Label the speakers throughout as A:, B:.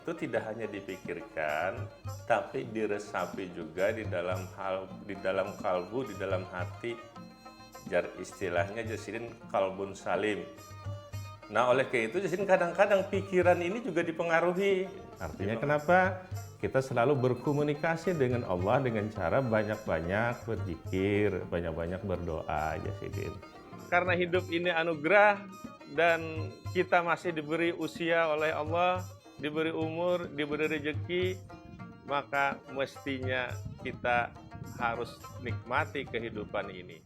A: itu tidak hanya dipikirkan, tapi diresapi juga di dalam kalbu, di dalam hati. Jar istilahnya jasidin kalbun salim. Nah, oleh karena itu jasidin kadang-kadang pikiran ini juga dipengaruhi. Artinya kenapa? Kita selalu berkomunikasi dengan Allah dengan cara banyak-banyak berzikir, banyak-banyak berdoa, jasidin. Karena hidup ini anugerah dan kita masih diberi usia oleh Allah, diberi umur, diberi rezeki, maka mestinya kita harus nikmati kehidupan ini.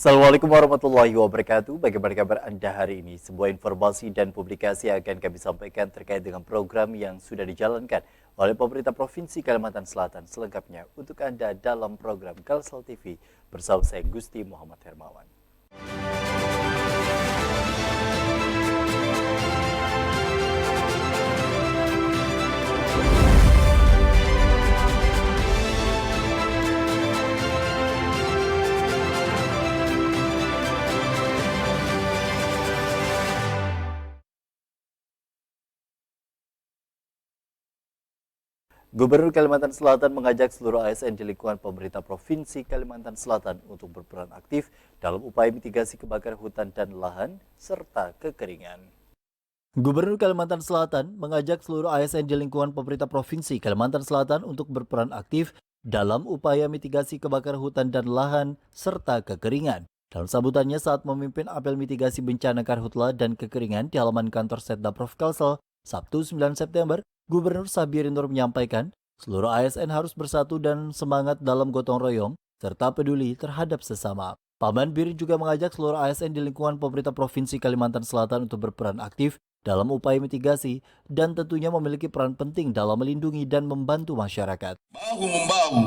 B: Assalamualaikum warahmatullahi wabarakatuh. Bagaimana kabar Anda hari ini? Sebuah informasi dan publikasi akan kami sampaikan terkait dengan program yang sudah dijalankan oleh pemerintah Provinsi Kalimantan Selatan. Selengkapnya untuk Anda dalam program Kalsel TV bersama saya Gusti Muhammad Hermawan. Gubernur Kalimantan Selatan mengajak seluruh ASN di lingkungan pemerintah Provinsi Kalimantan Selatan untuk berperan aktif dalam upaya mitigasi kebakaran hutan dan lahan serta kekeringan. Gubernur Kalimantan Selatan mengajak seluruh ASN di lingkungan pemerintah Provinsi Kalimantan Selatan untuk berperan aktif dalam upaya mitigasi kebakaran hutan dan lahan serta kekeringan. Dalam sambutannya saat memimpin apel mitigasi bencana karhutla dan kekeringan di halaman kantor Setnaprov Kalsel, Sabtu 9 September, Gubernur Sabiri Nur menyampaikan, seluruh ASN harus bersatu dan semangat dalam gotong royong, serta peduli terhadap sesama. Paman Birin juga mengajak seluruh ASN di lingkungan pemerintah Provinsi Kalimantan Selatan untuk berperan aktif dalam upaya mitigasi dan tentunya memiliki peran penting dalam melindungi dan membantu masyarakat.
C: Bahu-membahu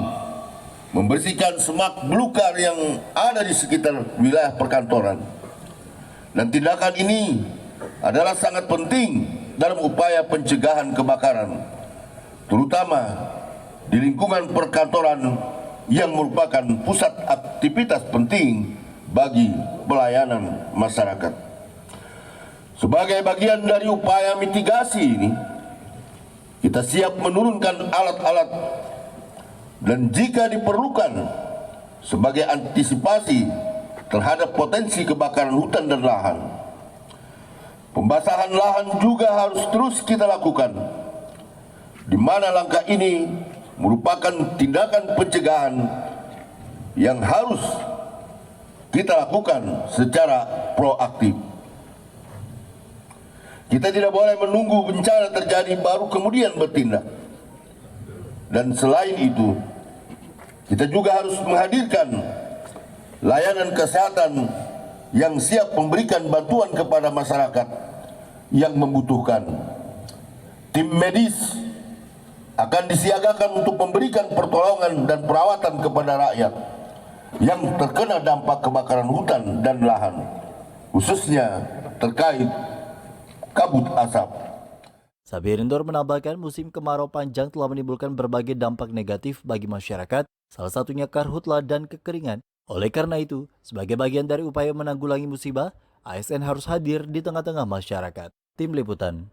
C: membersihkan semak belukar yang ada di sekitar wilayah perkantoran. Dan tindakan ini adalah sangat penting dalam upaya pencegahan kebakaran, terutama di lingkungan perkantoran yang merupakan pusat aktivitas penting bagi pelayanan masyarakat. Sebagai bagian dari upaya mitigasi ini, kita siap menurunkan alat-alat dan jika diperlukan sebagai antisipasi terhadap potensi kebakaran hutan dan lahan. Pembasahan lahan juga harus terus kita lakukan, di mana langkah ini merupakan tindakan pencegahan yang harus kita lakukan secara proaktif. Kita tidak boleh menunggu bencana terjadi baru kemudian bertindak. Dan selain itu, kita juga harus menghadirkan layanan kesehatan yang siap memberikan bantuan kepada masyarakat yang membutuhkan. Tim medis akan disiagakan untuk memberikan pertolongan dan perawatan kepada rakyat yang terkena dampak kebakaran hutan dan lahan, khususnya terkait kabut asap.
B: Sabirindor menambahkan musim kemarau panjang telah menimbulkan berbagai dampak negatif bagi masyarakat, salah satunya karhutla dan kekeringan. Oleh karena itu, sebagai bagian dari upaya menanggulangi musibah, ASN harus hadir di tengah-tengah masyarakat. Tim Liputan.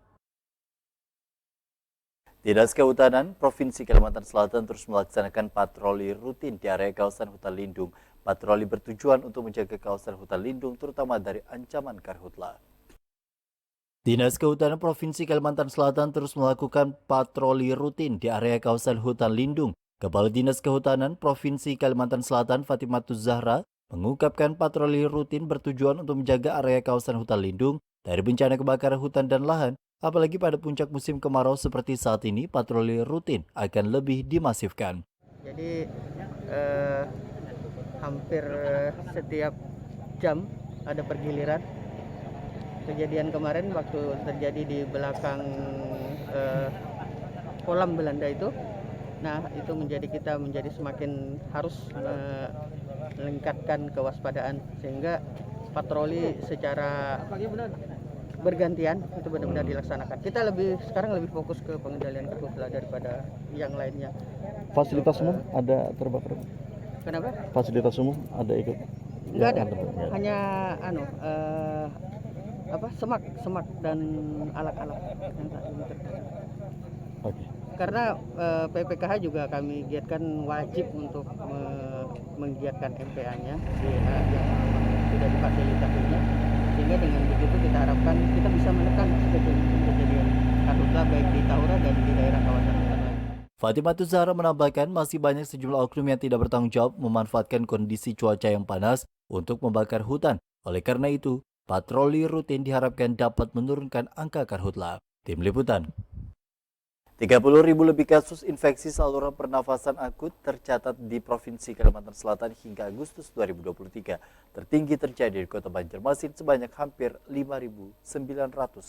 B: Dinas Kehutanan Provinsi Kalimantan Selatan terus melaksanakan patroli rutin di area kawasan hutan lindung. Patroli bertujuan untuk menjaga kawasan hutan lindung terutama dari ancaman karhutla. Dinas Kehutanan Provinsi Kalimantan Selatan terus melakukan patroli rutin di area kawasan hutan lindung. Kepala Dinas Kehutanan Provinsi Kalimantan Selatan Fatimatuz Zahra mengungkapkan patroli rutin bertujuan untuk menjaga area kawasan hutan lindung dari bencana kebakaran hutan dan lahan. Apalagi pada puncak musim kemarau seperti saat ini, patroli rutin akan lebih dimasifkan.
D: Jadi hampir setiap jam ada pergiliran. Kejadian kemarin waktu terjadi di belakang kolam Belanda itu, nah itu kita menjadi semakin harus meningkatkan kewaspadaan sehingga patroli secara bergantian itu benar-benar dilaksanakan. Kita sekarang lebih fokus ke pengendalian karhutla daripada yang lainnya.
E: Fasilitas umum ada terbakar?
D: Kenapa?
E: Fasilitas umum ada ikut?
D: Enggak ada. Hanya semak dan alat-alat yang saat ini terbakar.
E: Oke.
D: Karena PPKH juga kami giatkan wajib untuk menggiatkan MPA-nya yang sudah difasilitasinya, sehingga dengan begitu kita harapkan kita bisa menekan kejadian karhutla baik di Tahura dan di daerah kawasan hutan lain.
B: Fatimatuz Zahra menambahkan masih banyak sejumlah oknum yang tidak bertanggung jawab memanfaatkan kondisi cuaca yang panas untuk membakar hutan. Oleh karena itu, patroli rutin diharapkan dapat menurunkan angka karhutla. Tim Liputan. 30.000 lebih kasus infeksi saluran pernafasan akut tercatat di Provinsi Kalimantan Selatan hingga Agustus 2023. Tertinggi terjadi di Kota Banjarmasin sebanyak hampir 5.900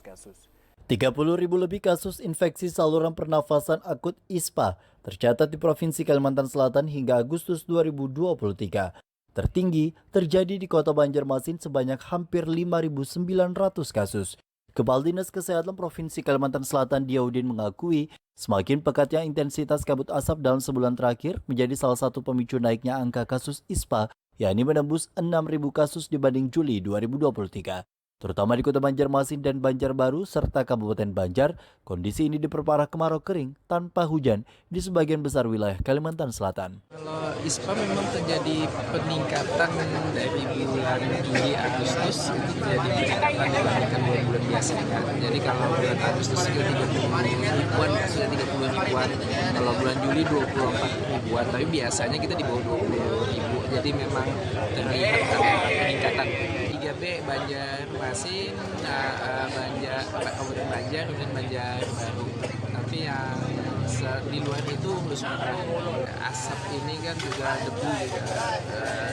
B: kasus. 30.000 lebih kasus infeksi saluran pernafasan akut ISPA tercatat di Provinsi Kalimantan Selatan hingga Agustus 2023. Tertinggi terjadi di Kota Banjarmasin sebanyak hampir 5.900 kasus. Kepala Dinas Kesehatan Provinsi Kalimantan Selatan Diyaudin mengakui semakin pekatnya intensitas kabut asap dalam sebulan terakhir menjadi salah satu pemicu naiknya angka kasus ISPA, yakni menembus 6.000 kasus dibanding Juli 2023. Terutama di Kota Banjarmasin dan Banjarbaru serta Kabupaten Banjar, kondisi ini diperparah kemarau kering tanpa hujan di sebagian besar wilayah Kalimantan Selatan.
F: Kalau ISPA memang terjadi peningkatan dari bulan Juli Agustus, itu terjadi peningkatan dibandingkan bulan biasanya. Jadi kalau bulan Agustus sudah 30 ribuan, sudah 30 ribuan. Kalau bulan Juli 24 ribuan, tapi biasanya kita di bawah 20 ribu. Jadi memang terlihat peningkatan. 3B Banjarmasin, Kabupaten Banjar, kemudian Banjarbaru. Tapi yang di luar itu belum pernah. Asap ini kan juga debu juga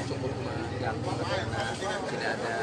F: cukup mengganggu karena tidak ada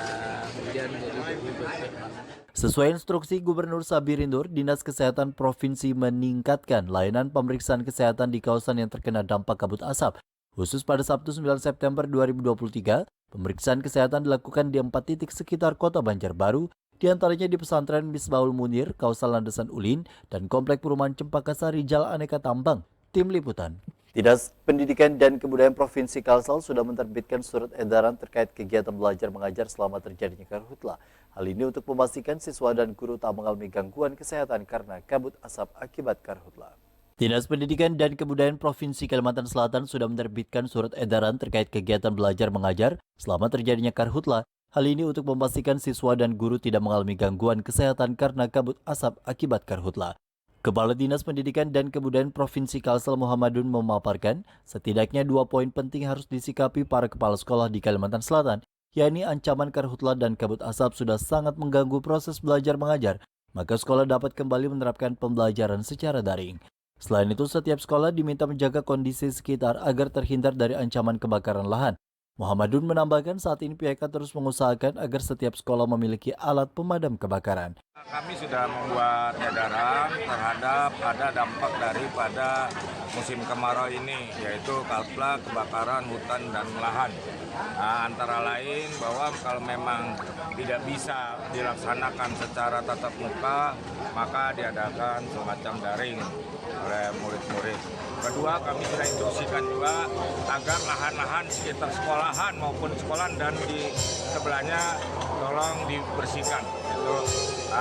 F: hujan, jadi debu berkembang.
B: Sesuai instruksi Gubernur Sabirindor, Dinas Kesehatan Provinsi meningkatkan layanan pemeriksaan kesehatan di kawasan yang terkena dampak kabut asap. Khusus pada Sabtu 9 September 2023, pemeriksaan kesehatan dilakukan di 4 titik sekitar Kota Banjarbaru, diantaranya di Pesantren Misbahul Munir, kawasan Landasan Ulin, dan Komplek Perumahan Cempaka Sari Jalan Aneka Tambang. Tim Liputan. Dinas Pendidikan dan Kebudayaan Provinsi Kalsel sudah menerbitkan surat edaran terkait kegiatan belajar mengajar selama terjadinya karhutla. Hal ini untuk memastikan siswa dan guru tak mengalami gangguan kesehatan karena kabut asap akibat karhutla. Dinas Pendidikan dan Kebudayaan Provinsi Kalimantan Selatan sudah menerbitkan surat edaran terkait kegiatan belajar mengajar selama terjadinya karhutla. Hal ini untuk memastikan siswa dan guru tidak mengalami gangguan kesehatan karena kabut asap akibat karhutla. Kepala Dinas Pendidikan dan Kebudayaan Provinsi Kalsel Muhammadun memaparkan setidaknya 2 poin penting harus disikapi para kepala sekolah di Kalimantan Selatan, yakni ancaman karhutla dan kabut asap sudah sangat mengganggu proses belajar mengajar, maka sekolah dapat kembali menerapkan pembelajaran secara daring. Selain itu, setiap sekolah diminta menjaga kondisi sekitar agar terhindar dari ancaman kebakaran lahan. Muhammadun menambahkan saat ini pihaknya terus mengusahakan agar setiap sekolah memiliki alat pemadam kebakaran.
G: Kami sudah membuat edaran terhadap ada dampak daripada musim kemarau ini, yaitu karhutla, kebakaran hutan dan lahan. Nah, antara lain bahwa kalau memang tidak bisa dilaksanakan secara tatap muka, maka diadakan semacam daring oleh murid-murid. Kedua, kami sudah instruksikan juga agar lahan-lahan sekitar sekolahan maupun sekolahan dan di sebelahnya tolong dibersihkan.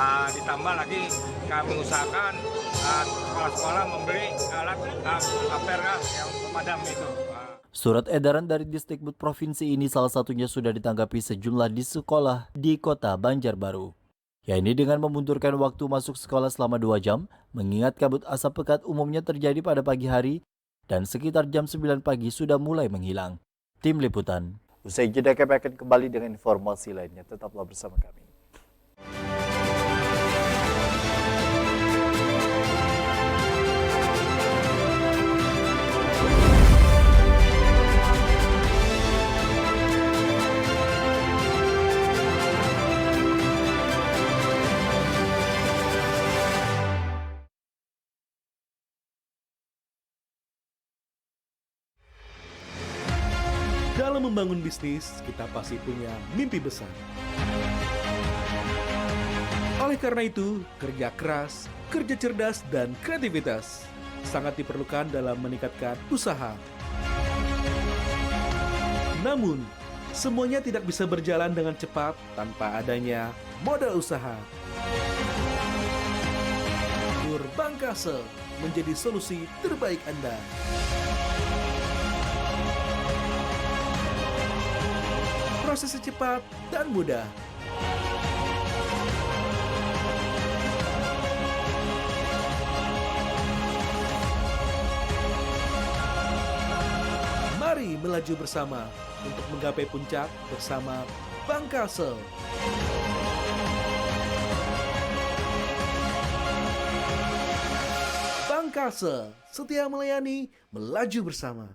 G: Ditambah lagi kami usahakan sekolah-sekolah membeli alat APR yang pemadam itu.
B: Surat edaran dari Disdikbud Provinsi ini salah satunya sudah ditanggapi sejumlah di sekolah di kota Banjarbaru. Ini dengan memundurkan waktu masuk sekolah selama 2 jam, mengingat kabut asap pekat umumnya terjadi pada pagi hari dan sekitar jam 9 pagi sudah mulai menghilang. Tim Liputan. Usai jeda kami akan kembali dengan informasi lainnya. Tetaplah bersama kami.
H: Dalam membangun bisnis, kita pasti punya mimpi besar. Oleh karena itu, kerja keras, kerja cerdas, dan kreativitas sangat diperlukan dalam meningkatkan usaha. Namun, semuanya tidak bisa berjalan dengan cepat tanpa adanya modal usaha. Tur Bank Kalsel menjadi solusi terbaik Anda. Prosesnya cepat dan mudah. Mari melaju bersama untuk menggapai puncak bersama Bank Kalsel. Bank Kalsel, setia melayani, melaju bersama.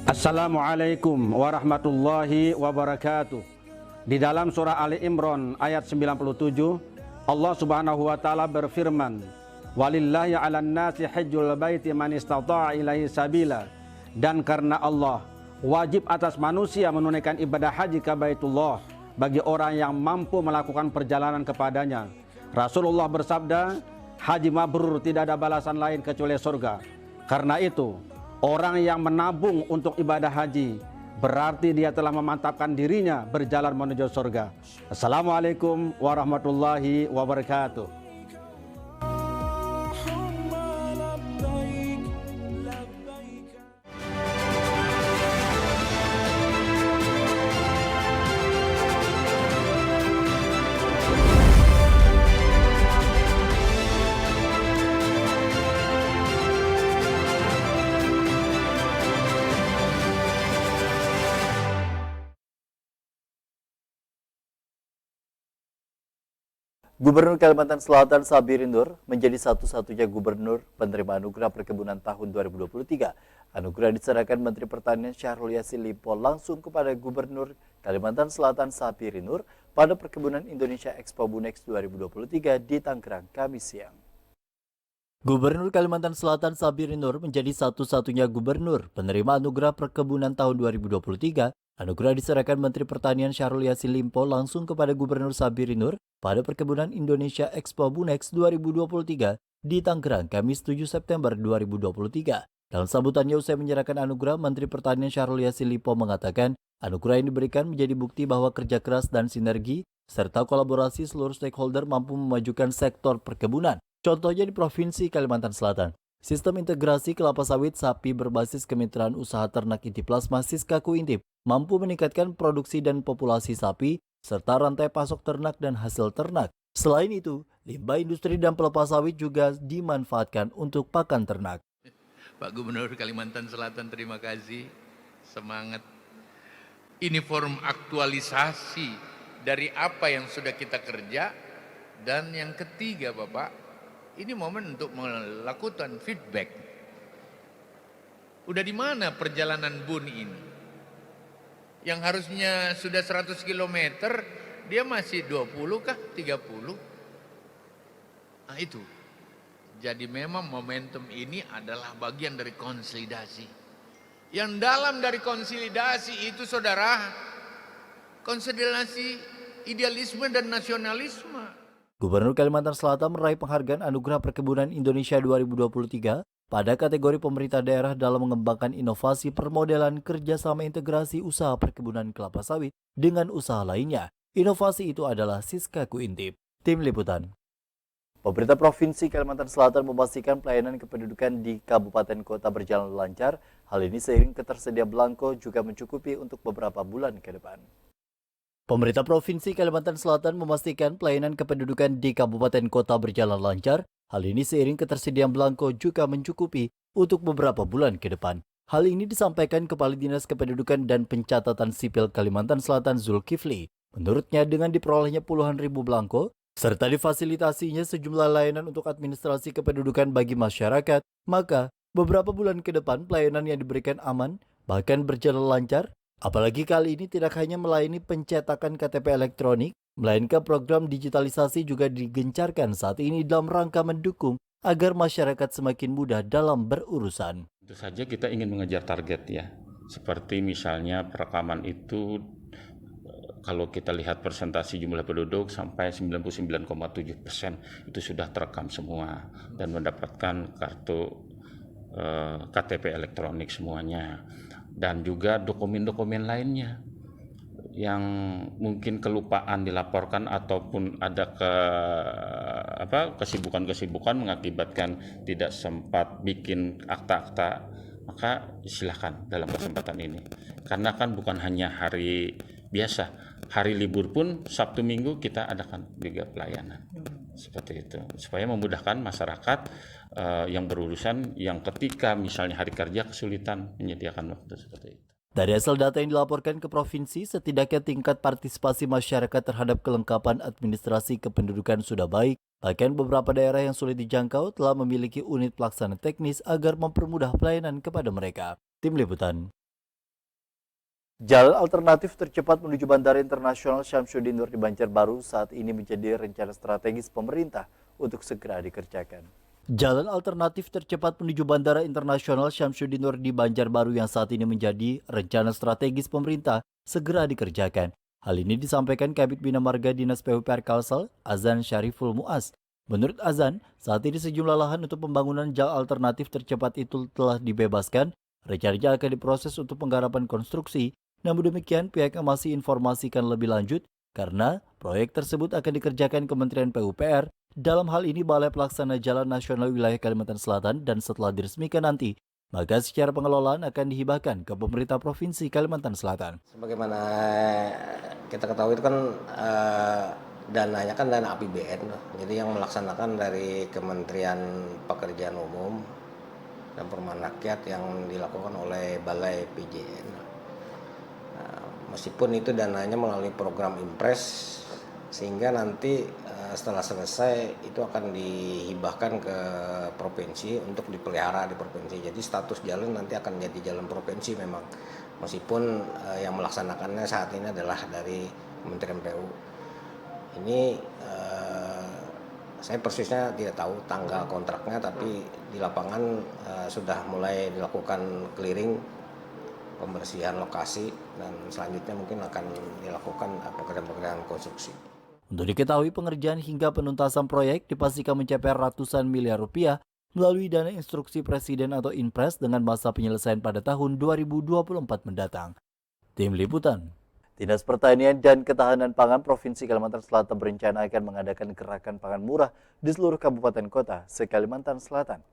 I: Assalamualaikum warahmatullahi wabarakatuh. Di dalam surah Ali Imran ayat 97, Allah Subhanahu wa taala berfirman, "Walillahi 'alan nasi hajjul baiti man istata'a ilaihi sabila." Dan karena Allah, wajib atas manusia menunaikan ibadah haji ke Baitullah bagi orang yang mampu melakukan perjalanan kepadanya. Rasulullah bersabda, haji mabrur tidak ada balasan lain kecuali surga. Karena itu, orang yang menabung untuk ibadah haji berarti dia telah memantapkan dirinya berjalan menuju surga. Assalamualaikum warahmatullahi wabarakatuh.
B: Gubernur Kalimantan Selatan Sabirin Nur menjadi satu-satunya gubernur penerima anugerah perkebunan tahun 2023. Anugerah diserahkan Menteri Pertanian Syahrul Yassin Limpo langsung kepada Gubernur Kalimantan Selatan Sabirin Nur pada Perkebunan Indonesia Expo Bunex 2023 di Tangerang, Kamis siang. Gubernur Kalimantan Selatan Sabirin Nur menjadi satu-satunya gubernur penerima anugerah perkebunan tahun 2023. Anugerah diserahkan Menteri Pertanian Syahrul Yassin Limpo langsung kepada Gubernur Sabirin Nur pada Perkebunan Indonesia Expo Bunex 2023 di Tangerang, Kamis 7 September 2023. Dalam sambutannya usai menyerahkan anugerah, Menteri Pertanian Syahrul Yassin Limpo mengatakan anugerah yang diberikan menjadi bukti bahwa kerja keras dan sinergi serta kolaborasi seluruh stakeholder mampu memajukan sektor perkebunan. Contohnya di Provinsi Kalimantan Selatan. Sistem integrasi kelapa sawit sapi berbasis Kemitraan Usaha Ternak Intiplasma Siskaku Intip mampu meningkatkan produksi dan populasi sapi, serta rantai pasok ternak dan hasil ternak. Selain itu, limbah industri dan pelepas sawit juga dimanfaatkan untuk pakan ternak.
J: Pak Gubernur Kalimantan Selatan, terima kasih. Semangat. Ini forum aktualisasi dari apa yang sudah kita kerja. Dan yang ketiga, Bapak, ini momen untuk melakukan feedback. Udah di mana perjalanan BUN ini? Yang harusnya sudah 100 km, dia masih 20 kah? 30? Nah itu. Jadi memang momentum ini adalah bagian dari konsolidasi. Yang dalam dari konsolidasi itu, saudara, konsolidasi idealisme dan nasionalisme.
B: Gubernur Kalimantan Selatan meraih penghargaan Anugerah Perkebunan Indonesia 2023 pada kategori pemerintah daerah dalam mengembangkan inovasi permodelan kerjasama integrasi usaha perkebunan kelapa sawit dengan usaha lainnya. Inovasi itu adalah Siskaku Intip. Tim Liputan. Pemerintah Provinsi Kalimantan Selatan memastikan pelayanan kependudukan di kabupaten kota berjalan lancar. Hal ini seiring ketersediaan belangko juga mencukupi untuk beberapa bulan ke depan. Pemerintah Provinsi Kalimantan Selatan memastikan pelayanan kependudukan di kabupaten kota berjalan lancar. Hal ini seiring ketersediaan belangko juga mencukupi untuk beberapa bulan ke depan. Hal ini disampaikan Kepala Dinas Kependudukan dan Pencatatan Sipil Kalimantan Selatan Zulkifli. Menurutnya dengan diperolehnya puluhan ribu belangko, serta difasilitasinya sejumlah layanan untuk administrasi kependudukan bagi masyarakat, maka beberapa bulan ke depan pelayanan yang diberikan aman, bahkan berjalan lancar. Apalagi kali ini tidak hanya melayani pencetakan KTP elektronik, melainkan program digitalisasi juga digencarkan saat ini dalam rangka mendukung agar masyarakat semakin mudah dalam berurusan.
K: Tentu saja kita ingin mengejar target ya. Seperti misalnya perekaman itu, kalau kita lihat persentase jumlah penduduk sampai 99,7% itu sudah terekam semua dan mendapatkan kartu KTP elektronik semuanya. Dan juga dokumen-dokumen lainnya yang mungkin kelupaan dilaporkan ataupun ada kesibukan mengakibatkan tidak sempat bikin akta-akta, maka silakan dalam kesempatan ini. Karena kan bukan hanya hari biasa, hari libur pun Sabtu Minggu kita adakan juga pelayanan. Seperti itu, supaya memudahkan masyarakat yang berurusan yang ketika misalnya hari kerja kesulitan menyediakan waktu seperti itu.
B: Dari hasil data yang dilaporkan ke provinsi, setidaknya tingkat partisipasi masyarakat terhadap kelengkapan administrasi kependudukan sudah baik. Bahkan beberapa daerah yang sulit dijangkau telah memiliki unit pelaksana teknis agar mempermudah pelayanan kepada mereka. Tim Liputan. Jalan alternatif tercepat menuju Bandara Internasional Syamsuddin Nur di Banjarbaru saat ini menjadi rencana strategis pemerintah untuk segera dikerjakan. Jalan alternatif tercepat menuju Bandara Internasional Syamsuddin Nur di Banjarbaru yang saat ini menjadi rencana strategis pemerintah segera dikerjakan. Hal ini disampaikan Kabid Bina Marga Dinas PUPR Kalsel, Azan Syariful Muaz. Menurut Azan, saat ini sejumlah lahan untuk pembangunan jalan alternatif tercepat itu telah dibebaskan. Rencananya akan diproses untuk penggarapan konstruksi. Namun demikian, pihaknya masih informasikan lebih lanjut karena proyek tersebut akan dikerjakan Kementerian PUPR, dalam hal ini Balai Pelaksana Jalan Nasional Wilayah Kalimantan Selatan, dan setelah diresmikan nanti, maka secara pengelolaan akan dihibahkan ke pemerintah Provinsi Kalimantan Selatan.
L: Sebagaimana kita ketahui itu kan dananya kan dana APBN, jadi yang melaksanakan dari Kementerian Pekerjaan Umum dan Perumahan Rakyat yang dilakukan oleh Balai PJN. Meskipun itu dananya melalui program Impres, sehingga nanti setelah selesai itu akan dihibahkan ke provinsi untuk dipelihara di provinsi. Jadi status jalan nanti akan jadi jalan provinsi memang, meskipun yang melaksanakannya saat ini adalah dari Kementerian PU. Ini saya persisnya tidak tahu tanggal kontraknya, tapi di lapangan sudah mulai dilakukan clearing, pembersihan lokasi, dan selanjutnya mungkin akan dilakukan pekerjaan-pekerjaan konstruksi.
B: Untuk diketahui, pengerjaan hingga penuntasan proyek dipastikan mencapai ratusan miliar rupiah melalui dana instruksi Presiden atau Inpres dengan masa penyelesaian pada tahun 2024 mendatang. Tim Liputan. Dinas Pertanian dan Ketahanan Pangan Provinsi Kalimantan Selatan berencana akan mengadakan gerakan pangan murah di seluruh kabupaten kota se-Kalimantan Selatan.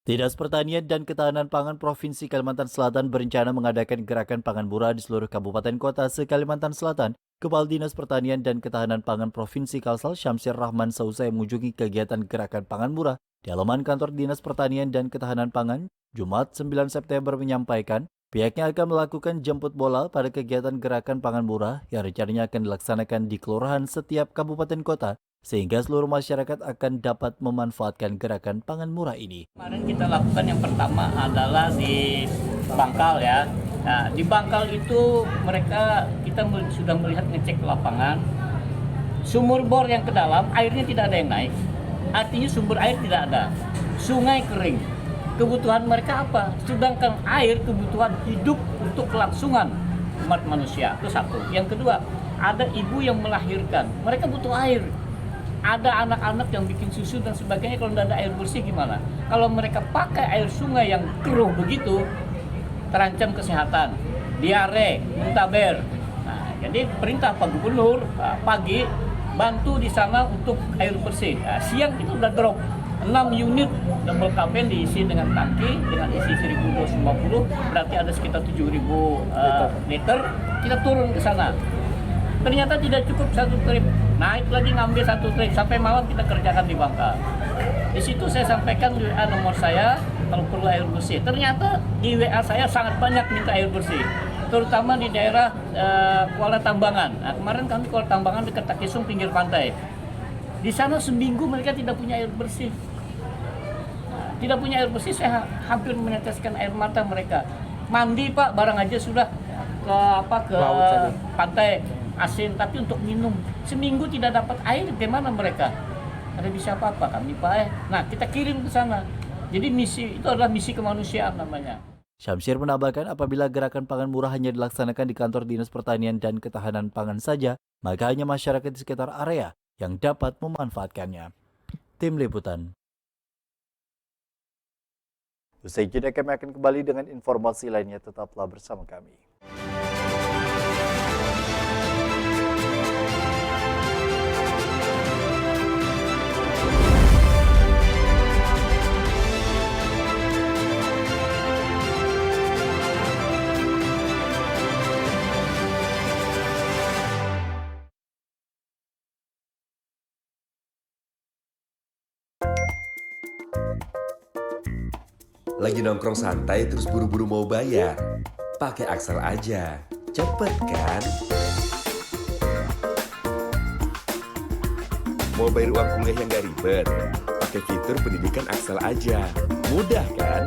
B: Dinas Pertanian dan Ketahanan Pangan Provinsi Kalimantan Selatan berencana mengadakan gerakan pangan murah di seluruh kabupaten kota se-Kalimantan Selatan. Kepala Dinas Pertanian dan Ketahanan Pangan Provinsi Kalsel, Syamsir Rahman, seusai mengunjungi kegiatan gerakan pangan murah di halaman kantor Dinas Pertanian dan Ketahanan Pangan, Jumat 9 September menyampaikan, pihaknya akan melakukan jemput bola pada kegiatan gerakan pangan murah yang rencananya akan dilaksanakan di kelurahan setiap kabupaten kota, sehingga seluruh masyarakat akan dapat memanfaatkan gerakan pangan murah ini.
M: Kemarin kita lakukan yang pertama adalah di Bangkal ya. Nah, di Bangkal itu kita sudah melihat ngecek lapangan, sumur bor yang ke dalam airnya tidak ada yang naik, artinya sumber air tidak ada, sungai kering. Kebutuhan mereka apa? Sedangkan air kebutuhan hidup untuk kelangsungan umat manusia, itu satu. Yang kedua, ada ibu yang melahirkan, mereka butuh air. Ada anak-anak yang bikin susu dan sebagainya, kalau tidak ada air bersih gimana? Kalau mereka pakai air sungai yang keruh begitu, terancam kesehatan, diare, muntaber. Nah, jadi perintah Pak Gubernur pagi bantu di sana untuk air bersih. Nah, siang itu udah drop 6 unit double cabin diisi dengan tangki dengan isi 1250, berarti ada sekitar 7.000 liter. Kita turun ke sana. Ternyata tidak cukup satu trip, naik lagi ngambil satu trip sampai malam kita kerjakan di Bangka. Di situ saya sampaikan di WA nomor saya kalau perlu air bersih. Ternyata di WA saya sangat banyak minta air bersih, terutama di daerah Kuala Tambangan. Nah, kemarin kami Kuala Tambangan dekat Takisung pinggir pantai. Di sana seminggu mereka tidak punya air bersih. Nah, tidak punya air bersih, saya hampir meneteskan air mata mereka. Mandi Pak, barang aja sudah ke pantai asin, tapi untuk minum seminggu tidak dapat air, bagaimana mereka? Ada bisa apa-apa kami Pak? Nah, kita kirim ke sana. Jadi misi itu adalah misi kemanusiaan namanya.
B: Syamsir menambahkan apabila gerakan pangan murah hanya dilaksanakan di kantor Dinas Pertanian dan Ketahanan Pangan saja, maka hanya masyarakat di sekitar area yang dapat memanfaatkannya. Tim Liputan. Usai jeda kami akan kembali dengan informasi lainnya, tetaplah bersama kami.
N: Lagi nongkrong santai terus buru-buru mau bayar? Pakai Axel aja, cepet kan? Mau bayar uang kuliah yang gak ribet? Pakai fitur pendidikan Axel aja, mudah kan?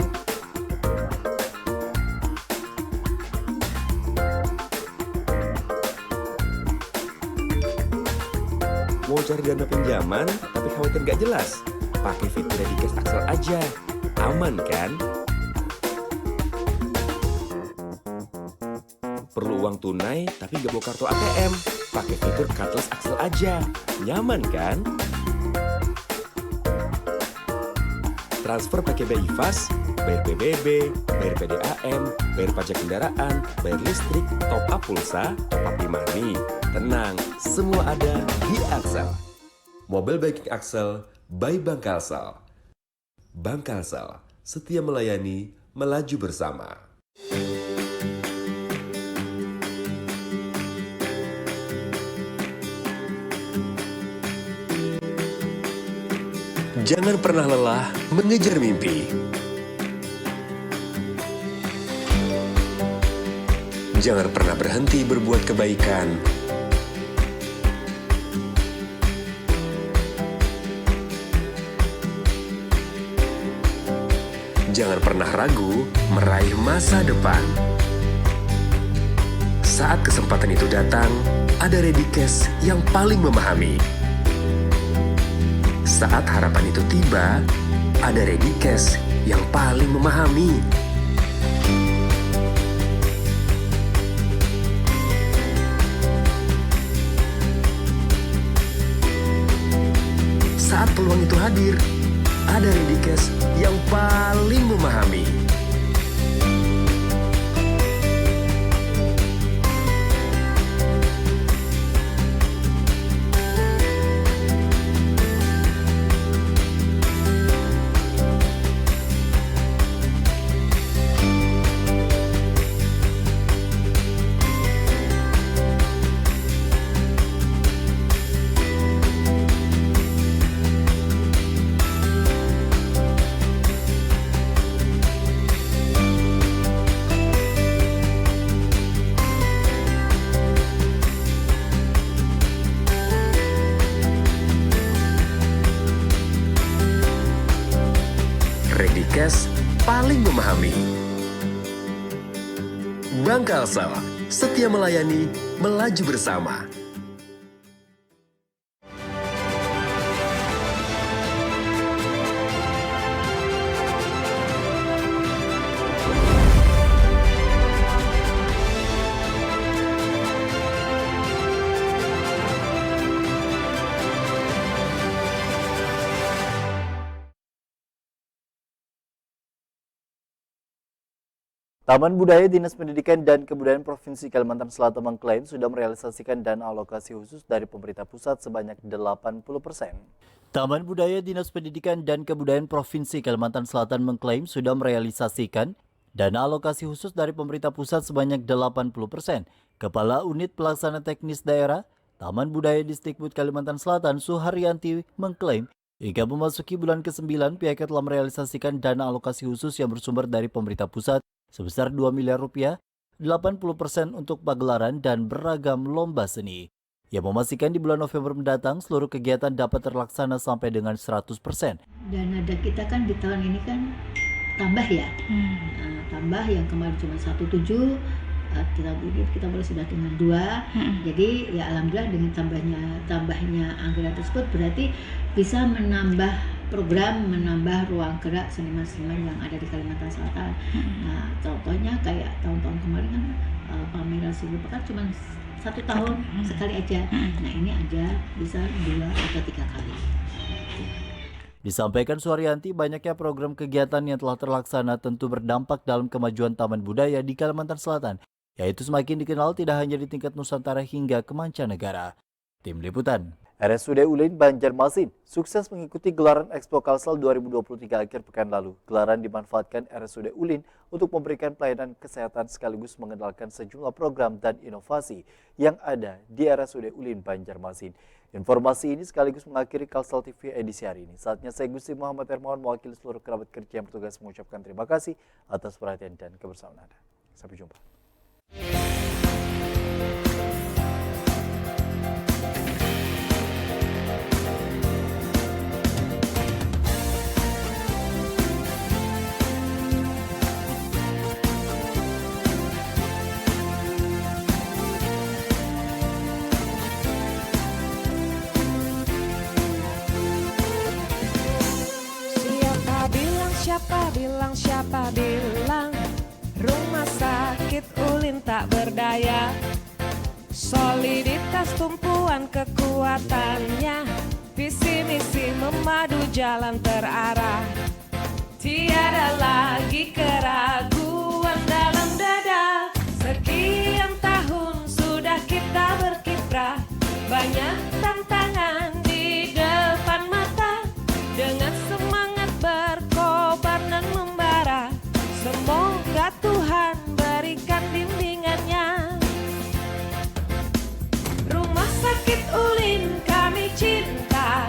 N: Mau cari dana pinjaman tapi khawatir gak jelas? Pakai fitur Dedikes Axel aja, aman kan? Perlu uang tunai tapi nggak bawa kartu ATM? Pakai fitur Cardless Axel aja. Nyaman kan? Transfer pakai BI Fast, bayar PBB, bayar PDAM, bayar pajak kendaraan, bayar listrik, top up pulsa, top up e-money. Tenang, semua ada di Axel. Mobile banking Axel by Bank Kalsel. Bank Kalsel, setia melayani, melaju bersama. Jangan pernah lelah mengejar mimpi. Jangan pernah berhenti berbuat kebaikan. Jangan pernah ragu meraih masa depan. Saat kesempatan itu datang, ada Readycash yang paling memahami. Saat harapan itu tiba, ada Readycash yang paling memahami. Saat peluang itu hadir, ada Readycash yang paling memahami. Readycash paling memahami. Bank Kalsel, setia melayani, melaju bersama.
B: Taman Budaya Dinas Pendidikan dan Kebudayaan Provinsi Kalimantan Selatan mengklaim sudah merealisasikan dana alokasi khusus dari pemerintah pusat sebanyak 80%. Taman Budaya Dinas Pendidikan dan Kebudayaan Provinsi Kalimantan Selatan mengklaim sudah merealisasikan dana alokasi khusus dari pemerintah pusat sebanyak 80%. Kepala Unit Pelaksana Teknis Daerah Taman Budaya Disdikbud Kalimantan Selatan Suharyanti mengklaim hingga memasuki bulan ke-9 pihaknya telah merealisasikan dana alokasi khusus yang bersumber dari pemerintah pusat sebesar 2 miliar rupiah, 80% untuk pagelaran dan beragam lomba seni. Ia memastikan di bulan November mendatang seluruh kegiatan dapat terlaksana sampai dengan 100%.
O: Dana kita kan di tahun ini kan tambah ya, tambah yang kemarin cuma 1,7, kita baru sudah dengan 2. Jadi ya alhamdulillah dengan tambahnya anggaran tersebut berarti bisa menambah program, menambah ruang gerak seniman-seniman yang ada di Kalimantan Selatan. Nah, contohnya kayak tahun-tahun kemarin kan pameran seni rupa kan cuma 1 tahun sekali aja. Nah, ini aja bisa 2 atau 3 kali.
B: Disampaikan Suharyanti, banyaknya program kegiatan yang telah terlaksana tentu berdampak dalam kemajuan Taman Budaya di Kalimantan Selatan, yaitu semakin dikenal tidak hanya di tingkat Nusantara hingga ke mancanegara. Tim Liputan, RSUD Ulin Banjarmasin sukses mengikuti gelaran Expo Kalsel 2023 akhir pekan lalu. Gelaran dimanfaatkan RSUD Ulin untuk memberikan pelayanan kesehatan sekaligus mengenalkan sejumlah program dan inovasi yang ada di RSUD Ulin Banjarmasin. Informasi ini sekaligus mengakhiri Kalsel TV edisi hari ini. Saatnya saya Gusti Muhammad Hermawan mewakili seluruh kerabat kerja yang bertugas mengucapkan terima kasih atas perhatian dan kebersamaan Anda. Sampai jumpa.
P: Siapa bilang rumah sakit Ulin ulin tak berdaya. Soliditas tumpuan kekuatannya, visi misi memadu jalan terarah. Tiada lagi keraguan dalam dada. Sekian tahun sudah kita berkiprah, banyak tantangan di depan mata. Dengan semangat berkobar dan membara, semoga Tuhan berikan bimbingannya. Rumah sakit ulin kami cinta,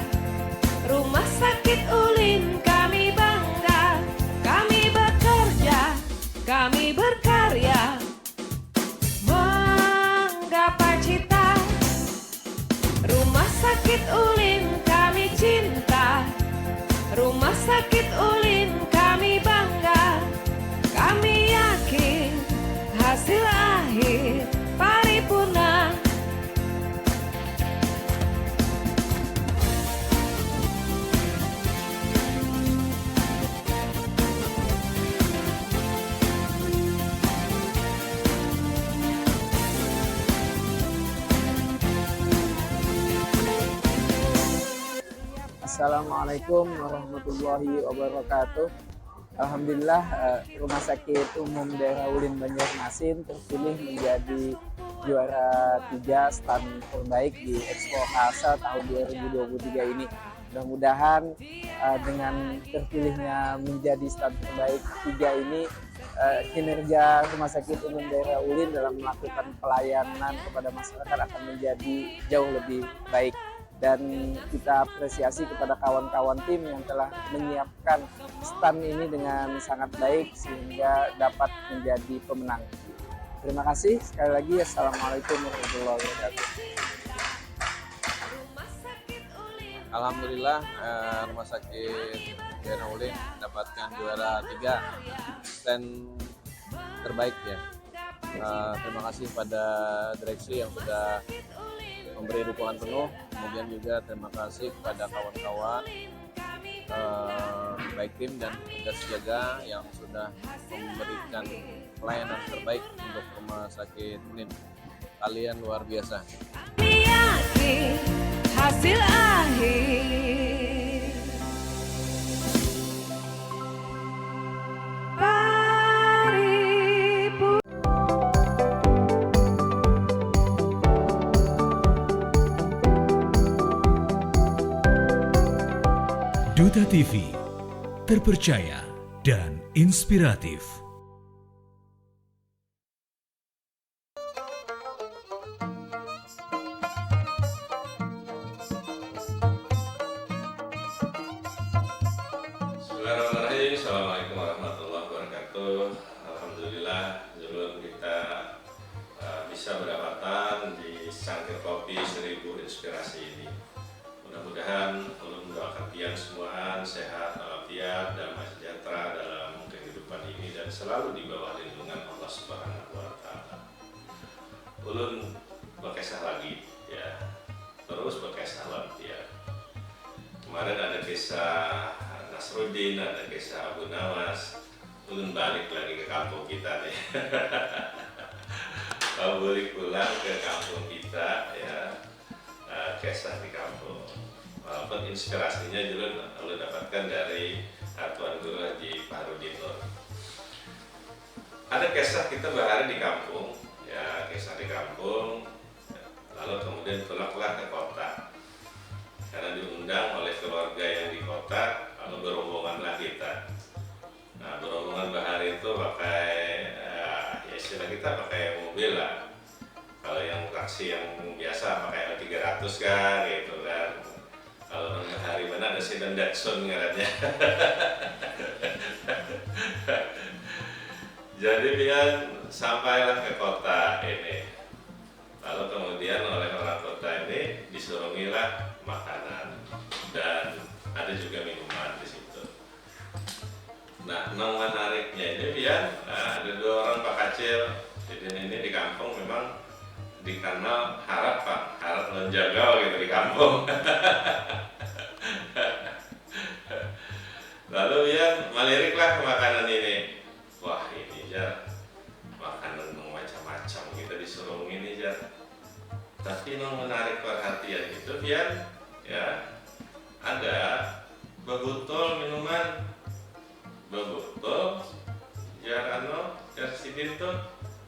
P: rumah sakit ulin kami bangga. Kami bekerja, kami berkarya, menggapai cita. Rumah sakit ulin kami cinta, rumah sakit ulin kami bangga. Kami yakin hasil akhir paripurna.
Q: Assalamualaikum warahmatullahi wabarakatuh. Alhamdulillah, Rumah Sakit Umum Daerah Ulin Banjarmasin terpilih menjadi juara 3 stand terbaik di Expo Kalsa tahun 2023 ini. Mudah-mudahan dengan terpilihnya menjadi stand terbaik 3 ini, kinerja Rumah Sakit Umum Daerah Ulin dalam melakukan pelayanan kepada masyarakat akan menjadi jauh lebih baik. Dan kita apresiasi kepada kawan-kawan tim yang telah menyiapkan stand ini dengan sangat baik sehingga dapat menjadi pemenang. Terima kasih sekali lagi. Assalamualaikum warahmatullahi wabarakatuh.
R: Alhamdulillah, Rumah Sakit Daerah Ulin mendapatkan juara 3 stand terbaik ya. Terima kasih pada direksi yang sudah memberi dukungan penuh, kemudian juga terima kasih kepada kawan-kawan baik tim dan tugas jaga yang sudah memberikan pelayanan terbaik untuk Rumah Sakit Ulin. Kalian luar biasa.
P: Hasil akhir
H: Duta TV, terpercaya dan inspiratif.
A: Bismillahirrahmanirrahim. Assalamualaikum warahmatullahi wabarakatuh. Alhamdulillah, dulu kita bisa berdapatan di Cangkir Kopi 1000 Inspirasi ini. Mudah-mudahan Allah mendoakan kalian semua sehat, walafiat, damai sejahtera dalam kehidupan ini dan selalu di bawah lindungan Allah Subhanahu wa Ta'ala. Ulun berkisah lagi ya, terus berkisah lagi ya. Kemarin ada kisah Nasruddin, ada kisah Abu Nawas. Ulun balik lagi ke kampung kita nih. Balik pulang ke kampung kita ya. Kisah di kampung, walaupun inspirasinya juga lalu dapatkan dari Tuan Guru Haji Fahrudin Nur. Ada kisah kita berhari di kampung, ya kisah di kampung, lalu kemudian pulanglah ke kota karena diundang oleh keluarga yang di kota, lalu berombonganlah kita. Nah, berombongan bahari itu pakai ya istilah kita pakai mobil lah. Kalau yang taksi yang biasa pakai L300 kan gitu kan. Kalau hari mana ada sedan Datsun ngarannya. Jadi pian sampailah ke kota ini. Lalu kemudian oleh orang kota ini disuruhilah makanan dan ada juga minuman di situ. Nah, menariknya ini pian ada 2 orang Pak Kacil. Jadi ini di kampung memang dikenal harap Pak, harap menjaga gitu di kampung. Lalu ya meliriklah ke makanan ini. Wah ini ya makanan macam-macam Tapi yang menarik perhatian itu Pian, ya ada bebotol minuman, bebotol jarano dan sidin tuh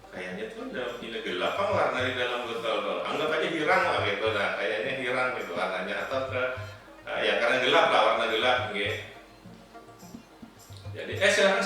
A: kayaknya tuh udah ini gelap kan warna di dalam botol tuh. Anggap aja hirang lah gitu, nah kayaknya hirang gitu warnanya atau ya karena gelap lah, warna gelap gitu. Jadi silahkan